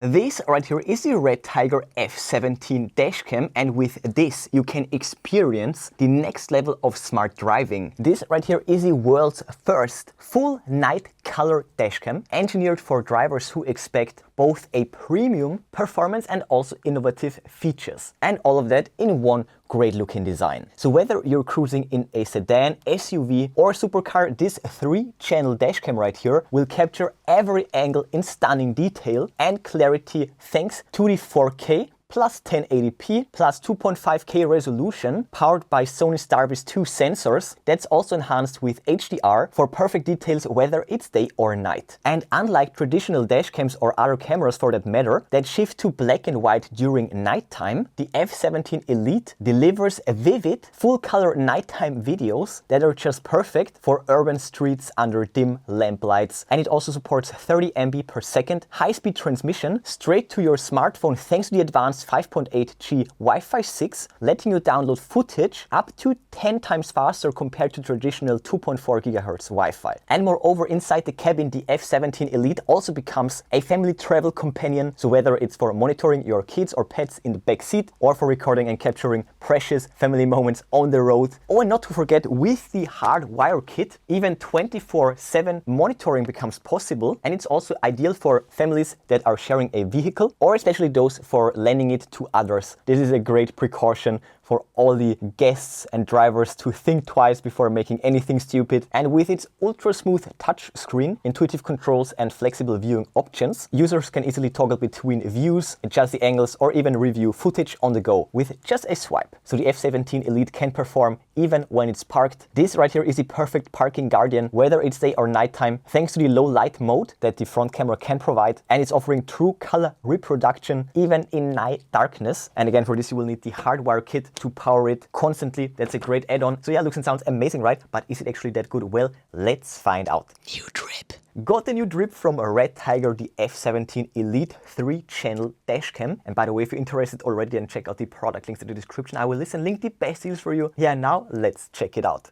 This right here is the RedTiger F17 dashcam, and with this you can experience the next level of smart driving. This right here is the world's first full night color dashcam, engineered for drivers who expect both a premium performance and also innovative features. And all of that in one great looking design. So whether you're cruising in a sedan, SUV or supercar, this 3-channel dashcam right here will capture every angle in stunning detail and clarity thanks to the 4K plus 1080p plus 2.5K resolution powered by Sony STARVIS 2 sensors that's also enhanced with HDR for perfect details whether it's day or night. And unlike traditional dashcams or other cameras for that matter that shift to black and white during nighttime, the F17 Elite delivers vivid full color nighttime videos that are just perfect for urban streets under dim lamplights. And it also supports 30 MB per second high-speed transmission straight to your smartphone thanks to the advanced 5.8G Wi-Fi 6, letting you download footage up to 10 times faster compared to traditional 2.4 GHz Wi-Fi. And moreover, inside the cabin, the F17 Elite also becomes a family travel companion. So whether it's for monitoring your kids or pets in the back seat or for recording and capturing precious family moments on the road. Oh, and not to forget, with the hardwire kit, even 24/7 monitoring becomes possible. And it's also ideal for families that are sharing a vehicle or especially those for lending it to others. This is a great precaution for all the guests and drivers to think twice before making anything stupid. And with its ultra smooth touch screen, intuitive controls and flexible viewing options, users can easily toggle between views, adjust the angles or even review footage on the go with just a swipe. So the F17 Elite can perform even when it's parked. This right here is the perfect parking guardian whether it's day or nighttime thanks to the low light mode that the front camera can provide, and it's offering true color reproduction even in night darkness. And again, for this you will need the hardwire kit to power it constantly. That's a great add-on. So yeah, looks and sounds amazing, right? But is it actually that good? Well, let's find out. New drip. Got the new drip from RedTiger, the F17 Elite 3-channel dashcam. And by the way, if you're interested already, then check out the product links in the description. I will link the best deals for you. Yeah, now let's check it out.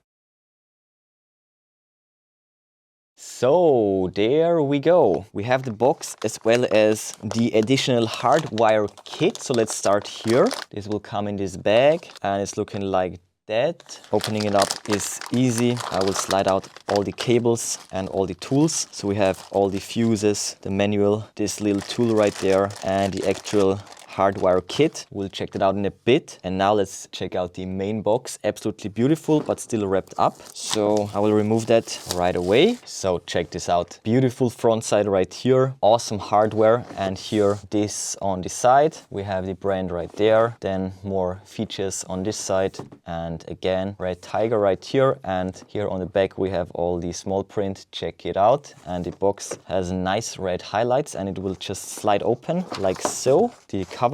So there we go. We have the box as well as the additional hardwire kit. So let's start here. This will come in this bag and it's looking like that. Opening it up is easy. I will slide out all the cables and all the tools. So we have all the fuses, the manual, this little tool right there, and the actual hardwire kit. We'll check that out in a bit. And now let's check out the main box. Absolutely beautiful, but still wrapped up. So I will remove that right away. So check this out. Beautiful front side right here. Awesome hardware. And here, this on the side. We have the brand right there. Then more features on this side. And again, RedTiger right here. And here on the back, we have all the small print. Check it out. And the box has nice red highlights and it will just slide open like so. The cover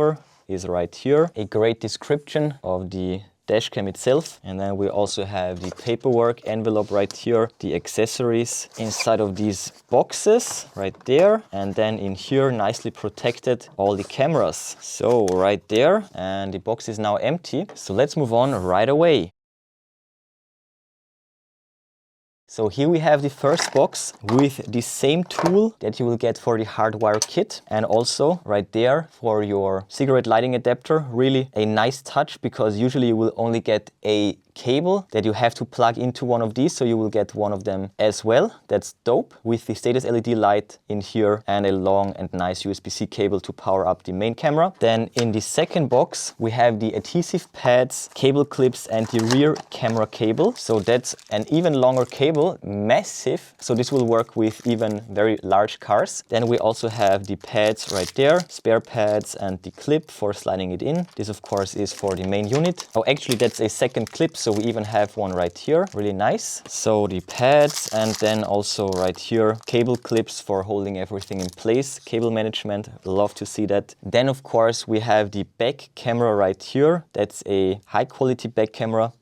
is right here. A great description of the dashcam itself. And then we also have the paperwork envelope right here, the accessories inside of these boxes right there. And then in here, nicely protected, all the cameras. So right there, and the box is now empty. So let's move on right away. So here we have the first box with the same tool that you will get for the hardwire kit, and also right there for your cigarette lighting adapter. Really a nice touch, because usually you will only get a cable that you have to plug into one of these, so you will get one of them as well. That's dope, with the status LED light in here and a long and nice USB-C cable to power up the main camera. Then in the second box we have the adhesive pads, cable clips and the rear camera cable. So that's an even longer cable, massive, so this will work with even very large cars. Then we also have the pads right there, spare pads and the clip for sliding it in. This of course is for the main unit. Oh, actually that's a second clip, so we even have one right here, really nice. So the pads, and then also right here, cable clips for holding everything in place, cable management, love to see that. Then of course we have the back camera right here. That's a high quality back camera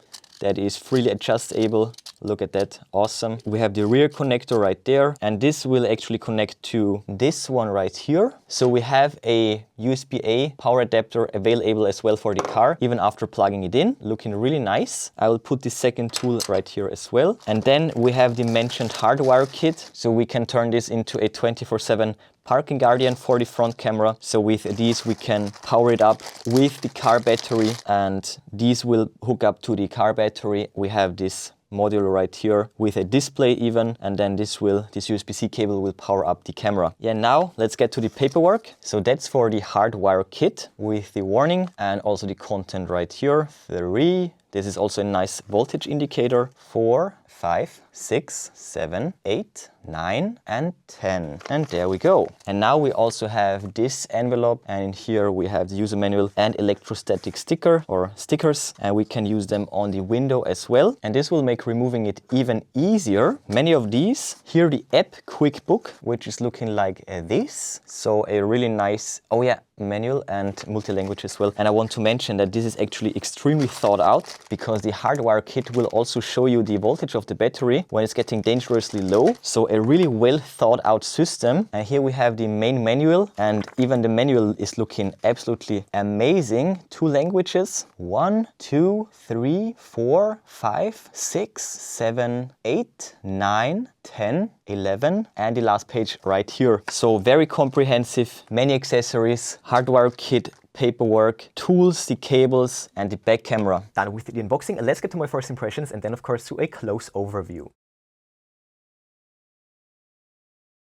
that is freely adjustable. Look at that, awesome. We have the rear connector right there, and this will actually connect to this one right here. So we have a USB-A power adapter available as well for the car, even after plugging it in. Looking really nice. I will put the second tool right here as well. And then we have the mentioned hardwire kit, so we can turn this into a 24/7 parking guardian for the front camera. So with these we can power it up with the car battery, and these will hook up to the car battery. We have this module right here with a display even, and then this USB-C cable will power up the camera. Yeah, now let's get to the paperwork. So that's for the hardwire kit with the warning and also the content right here. 3. This is also a nice voltage indicator. 4, 5, 6, 7, 8, 9 and 10. And there we go. And now we also have this envelope, and in here we have the user manual and electrostatic sticker or stickers, and we can use them on the window as well. And this will make removing it even easier. Many of these. Here the app quick book, which is looking like this. So a really nice, oh yeah, manual and multi-language as well. And I want to mention that this is actually extremely thought out, because the hardwire kit will also show you the voltage of the battery when it's getting dangerously low. So a really well thought out system. And here we have the main manual, and even the manual is looking absolutely amazing. 2 languages. 1, 2, 3, 4, 5, 6, 7, 8, 9, 10, 11, and the last page right here. So very comprehensive, many accessories, hardwire kit, paperwork, tools, the cables, and the back camera. Done with the unboxing, and let's get to my first impressions, and then of course to a close overview.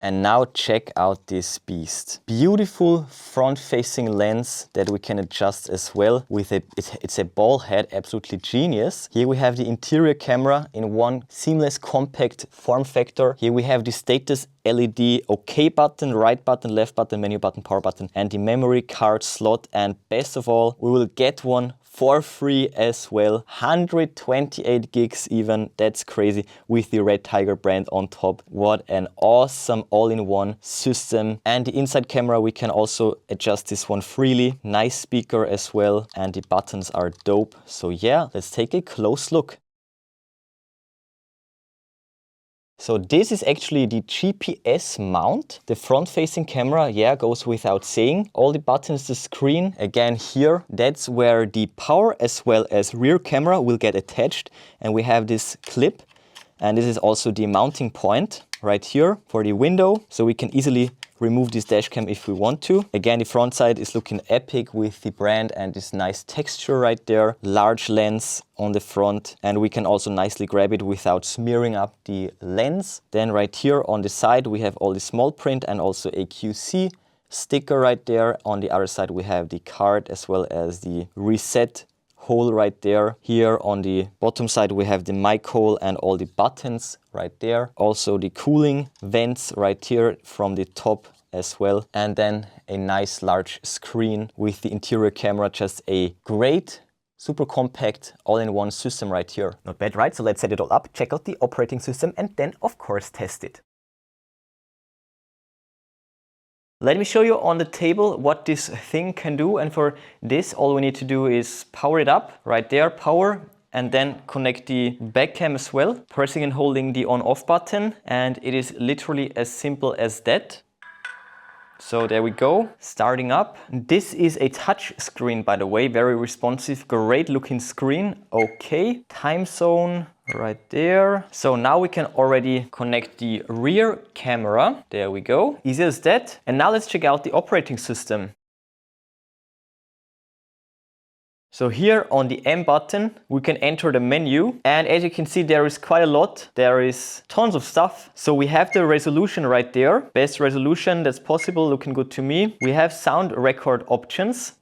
And now check out this beast. Beautiful front-facing lens that we can adjust as well with it's a ball head, absolutely genius. Here we have the interior camera in one seamless compact form factor. Here we have the status LED OK button, right button, left button, menu button, power button, and the memory card slot. And best of all, we will get one for free as well. 128 gigs even, that's crazy, with the RedTiger brand on top. What an awesome all-in-one system. And the inside camera, we can also adjust this one freely. Nice speaker as well, and the buttons are dope. So yeah, let's take a close look. So this is actually the GPS mount. The front-facing camera, yeah, goes without saying. All the buttons, the screen, again here, that's where the power as well as rear camera will get attached. And we have this clip, and this is also the mounting point right here for the window. So we can easily remove this dash cam if we want to. Again, the front side is looking epic with the brand and this nice texture right there. Large lens on the front, and we can also nicely grab it without smearing up the lens. Then right here on the side we have all the small print and also a QC sticker right there. On the other side we have the card as well as the reset hole right there. Here on the bottom side we have the mic hole and all the buttons right there. Also the cooling vents right here from the top as well. And then a nice large screen with the interior camera. Just a great, super compact, all-in-one system right here. Not bad, right? So let's set it all up, check out the operating system, and then of course test it. Let me show you on the table what this thing can do, and for this all we need to do is power it up right there, power, and then connect the back cam as well, pressing and holding the on-off button, and it is literally as simple as that. So there we go, starting up. This is a touch screen, by the way, very responsive, great looking screen. Okay, time zone right there. So now we can already connect the rear camera. There we go, easy as that. And now let's check out the operating system. So here on the M button, we can enter the menu, and as you can see, there is quite a lot. There is tons of stuff. So we have the resolution right there, best resolution that's possible, looking good to me. We have sound record options.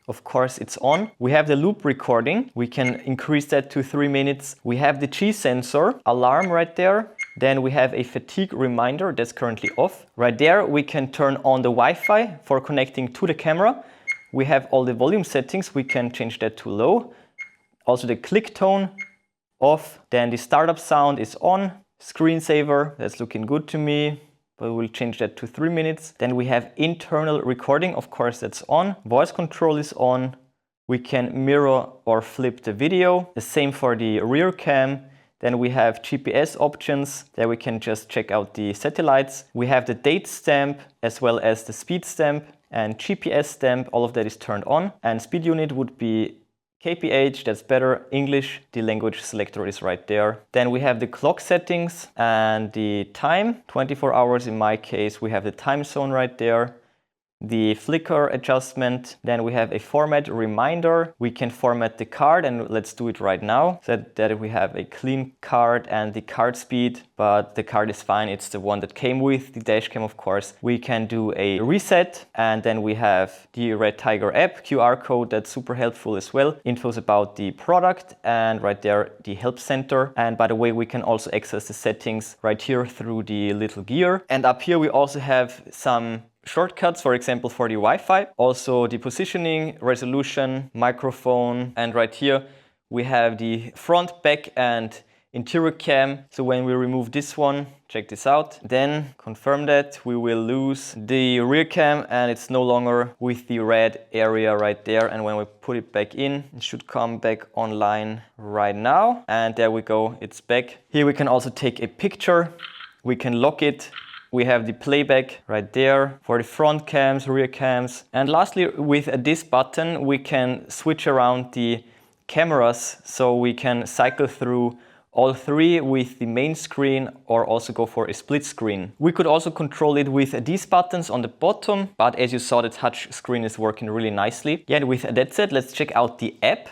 Of course, it's on. We have the loop recording. We can increase that to 3 minutes. We have the G sensor, alarm right there. Then we have a fatigue reminder that's currently off. Right there, we can turn on the Wi-Fi for connecting to the camera. We have all the volume settings, we can change that to low. Also the click tone off, then the startup sound is on. Screensaver, that's looking good to me, but we'll change that to 3 minutes. Then we have internal recording, of course that's on. Voice control is on. We can mirror or flip the video. The same for the rear cam. Then we have GPS options, there we can just check out the satellites. We have the date stamp as well as the speed stamp and GPS stamp, all of that is turned on. And speed unit would be KPH, that's better. English, the language selector is right there. Then we have the clock settings and the time, 24 hours in my case. We have the time zone right there. The flicker adjustment, then we have a format reminder. We can format the card, and let's do it right now, so that we have a clean card and the card speed, but the card is fine. It's the one that came with the dashcam, of course. We can do a reset, and then we have the RedTiger app, QR code, that's super helpful as well. Infos about the product, and right there the help center. And by the way, we can also access the settings right here through the little gear. And up here we also have some shortcuts, for example, for the Wi-Fi, also the positioning, resolution, microphone, and right here we have the front, back, and interior cam. So when we remove this one, check this out, then confirm that, we will lose the rear cam and it's no longer with the red area right there. And when we put it back in, it should come back online right now. And there we go, it's back. Here we can also take a picture, we can lock it. We have the playback right there for the front cams, rear cams. And lastly, with this button, we can switch around the cameras, so we can cycle through all three with the main screen or also go for a split screen. We could also control it with these buttons on the bottom, but as you saw, the touch screen is working really nicely. Yeah, with that said, let's check out the app.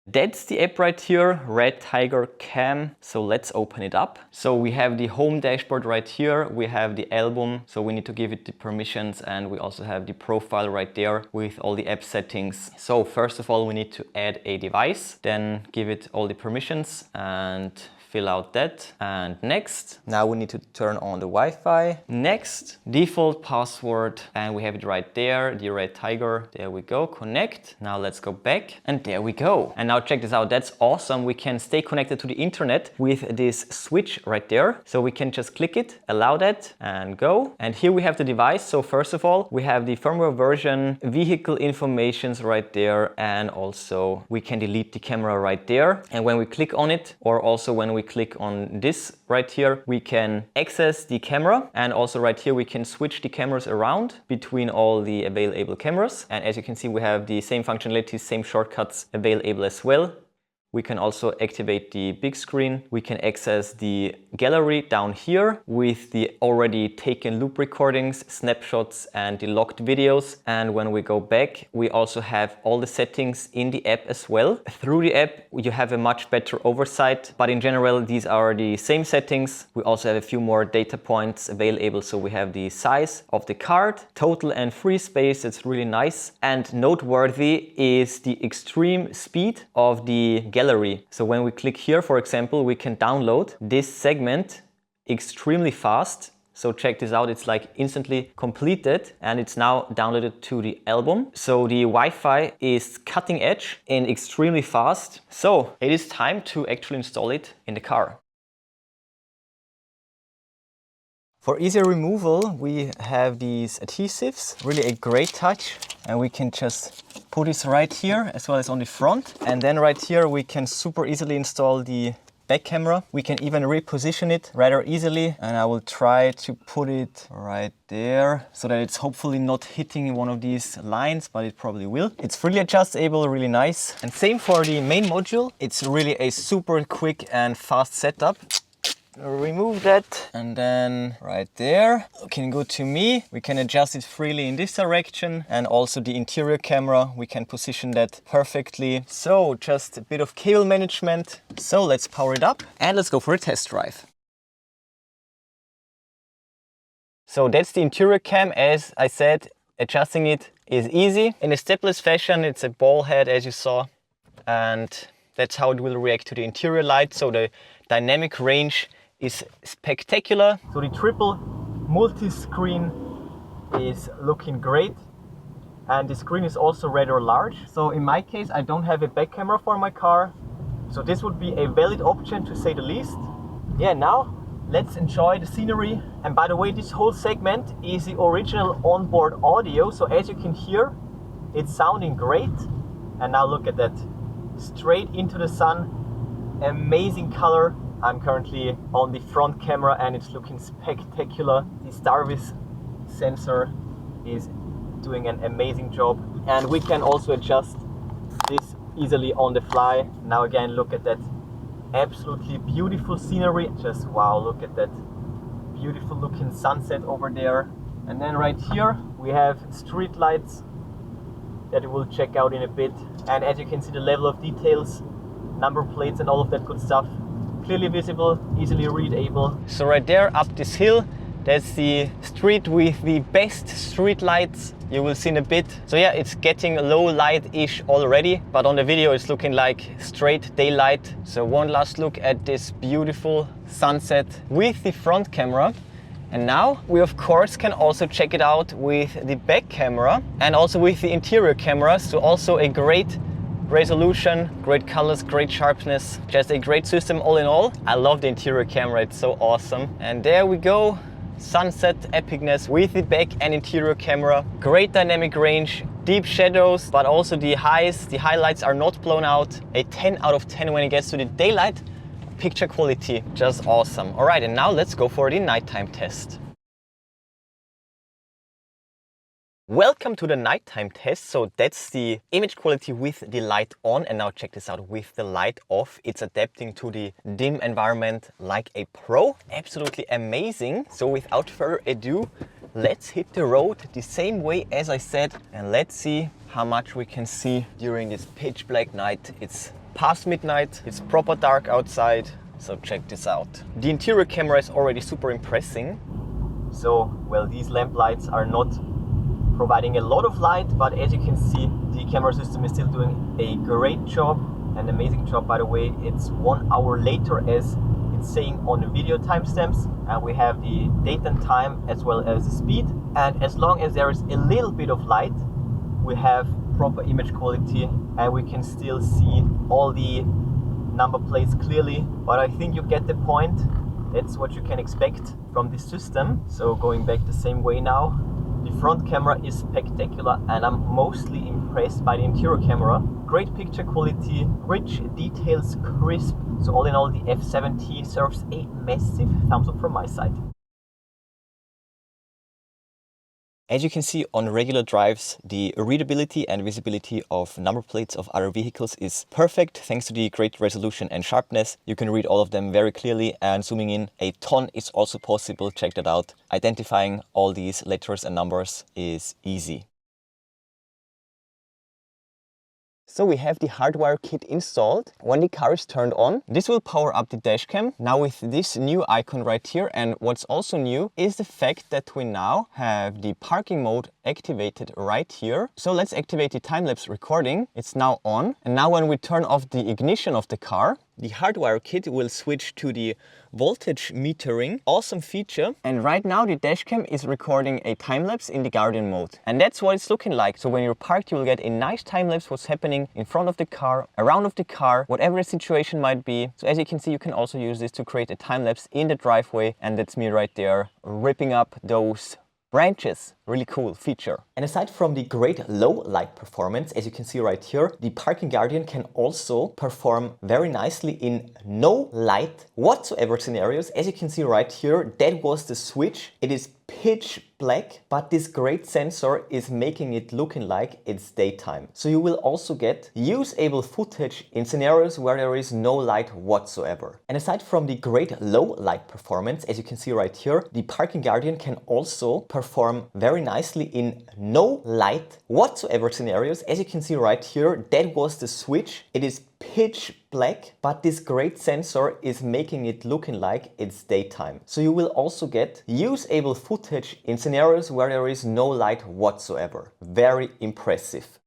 That's the app right here, RedTiger Cam. So let's open it up. So we have the home dashboard right here. We have the album, so we need to give it the permissions, and we also have the profile right there with all the app settings. So first of all, we need to add a device, then give it all the permissions and fill out that. And next, now we need to turn on the Wi-Fi. Next, default password, and we have it right there, the RedTiger. There we go, connect. Now let's go back, and there we go. And now check this out, that's awesome. We can stay connected to the internet with this switch right there. So we can just click it, allow that, and go. And here we have the device. So first of all, we have the firmware version, vehicle informations right there, and also we can delete the camera right there. And when we click on it, or also when we click on this right here, we can access the camera, and also right here we can switch the cameras around between all the available cameras. And as you can see, we have the same functionalities, same shortcuts available as well. We can also activate the big screen. We can access the gallery down here with the already taken loop recordings, snapshots, and the locked videos. And when we go back, we also have all the settings in the app as well. Through the app, you have a much better oversight, but in general, these are the same settings. We also have a few more data points available. So we have the size of the card, total and free space. It's really nice. And noteworthy is the extreme speed of the gallery. So when we click here, for example, we can download this segment extremely fast. So check this out, it's like instantly completed, and it's now downloaded to the album. So the Wi-Fi is cutting edge and extremely fast. So it is time to actually install it in the car. For easier removal, we have these adhesives, really a great touch. And we can just put this right here as well as on the front. And then right here, we can super easily install the back camera. We can even reposition it rather easily. And I will try to put it right there so that it's hopefully not hitting one of these lines, but it probably will. It's freely adjustable, really nice. And same for the main module. It's really a super quick and fast setup. Remove that, and then right there can go to me. We can adjust it freely in this direction, and also the interior camera, we can position that perfectly. So just a bit of cable management. So let's power it up and let's go for a test drive. So that's the interior cam. As I said, adjusting it is easy. In a stepless fashion, it's a ball head as you saw, and that's how it will react to the interior light. So the dynamic range is spectacular. So the triple multi-screen is looking great, and the screen is also rather large. So in my case, I don't have a back camera for my car, so this would be a valid option to say the least. Yeah, now let's enjoy the scenery. And by the way, this whole segment is the original onboard audio, so as you can hear, it's sounding great. And now look at that, straight into the sun, amazing color. I'm currently on the front camera and it's looking spectacular. The STARVIS sensor is doing an amazing job. And we can also adjust this easily on the fly. Now again, look at that absolutely beautiful scenery. Just wow, look at that beautiful looking sunset over there. And then right here we have street lights that we'll check out in a bit. And as you can see, the level of details, number plates and all of that good stuff, clearly visible, easily readable. So right there up this hill, that's the street with the best street lights you will see in a bit. So yeah, it's getting low light-ish already, but on the video it's looking like straight daylight. So one last look at this beautiful sunset with the front camera. And now we of course can also check it out with the back camera and also with the interior camera. So also a great resolution, great colors, great sharpness, just a great system all in all. I love the interior camera, it's so awesome. And there we go, sunset epicness with the back and interior camera. Great dynamic range, deep shadows, but also the highlights are not blown out. A 10 out of 10 when it gets to the daylight. Picture quality, just awesome. All right, and now let's go for the nighttime test. Welcome to the nighttime test. So that's the image quality with the light on, and now check this out with the light off. It's adapting to the dim environment like a pro. Absolutely amazing. So without further ado, let's hit the road the same way as I said, and let's see how much we can see during this pitch black night. It's past midnight, it's proper dark outside, so check this out. The interior camera is already super impressive. So, well, these lamp lights are not providing a lot of light, but as you can see, the camera system is still doing a great job, an amazing job by the way. It's 1 hour later as it's saying on the video timestamps, and we have the date and time as well as the speed. And as long as there is a little bit of light, we have proper image quality and we can still see all the number plates clearly, but I think you get the point. That's what you can expect from this system. So going back the same way now, the front camera is spectacular and I'm mostly impressed by the interior camera. Great picture quality, rich details, crisp. So all in all, the F17 serves a massive thumbs up from my side. As you can see on regular drives, the readability and visibility of number plates of other vehicles is perfect thanks to the great resolution and sharpness. You can read all of them very clearly, and zooming in a ton is also possible. Check that out. Identifying all these letters and numbers is easy. So we have the hardwire kit installed. When the car is turned on, this will power up the dash cam. Now with this new icon right here, and what's also new is the fact that we now have the parking mode activated right here. So let's activate the time-lapse recording. It's now on. And now when we turn off the ignition of the car, the hardwire kit will switch to the voltage metering. Awesome feature. And right now the dashcam is recording a time-lapse in the Guardian mode. And that's what it's looking like. So when you're parked, you will get a nice time-lapse what's happening in front of the car, around of the car, whatever the situation might be. So as you can see, you can also use this to create a time-lapse in the driveway. And that's me right there ripping up those branches. Really cool feature. And aside from the great low light performance, as you can see right here, the Parking Guardian can also perform very nicely in no light whatsoever scenarios. As you can see right here, that was the switch. It is pitch black, but this great sensor is making it looking like it's daytime. So you will also get usable footage in scenarios where there is no light whatsoever. And aside from the great low light performance, as you can see right here, the Parking Guardian can also perform very nicely in no light whatsoever scenarios. As you can see right here, that was the switch. It is pitch black, but this great sensor is making it looking like it's daytime. So you will also get usable footage in scenarios where there is no light whatsoever. Very impressive.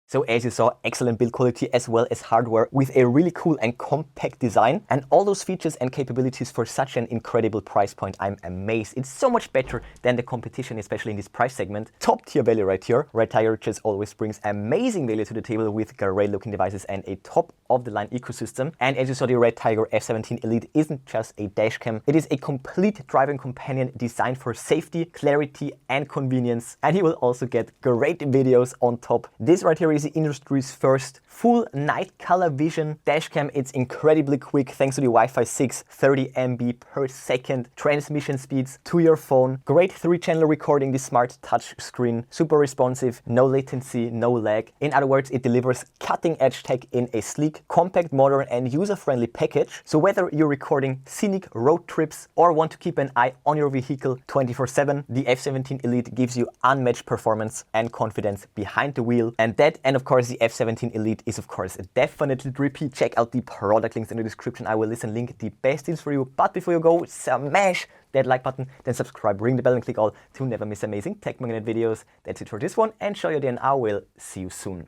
So as you saw, excellent build quality as well as hardware with a really cool and compact design, and all those features and capabilities for such an incredible price point. I'm amazed. It's so much better than the competition, especially in this price segment. Top tier value right here. RedTiger just always brings amazing value to the table with great looking devices and a top of the line ecosystem. And as you saw, the RedTiger F17Elite isn't just a dash cam. It is a complete driving companion designed for safety, clarity and convenience. And you will also get great videos on top. This right here is is the industry's first full night color vision dashcam. It's incredibly quick thanks to the Wi-Fi 6, 30 MB per second transmission speeds to your phone. Great 3-channel recording, the smart touch screen, super responsive, no latency, no lag. In other words, it delivers cutting-edge tech in a sleek, compact, modern and user-friendly package. So whether you're recording scenic road trips or want to keep an eye on your vehicle 24/7, the F17 Elite gives you unmatched performance and confidence behind the wheel. And of course the F17 Elite is of course definitely the repeat. Check out the product links in the description. I will link the best deals for you. But before you go, smash that like button, then subscribe, ring the bell and click all to never miss amazing tech magnet videos. That's it for this one, and show you then I will see you soon.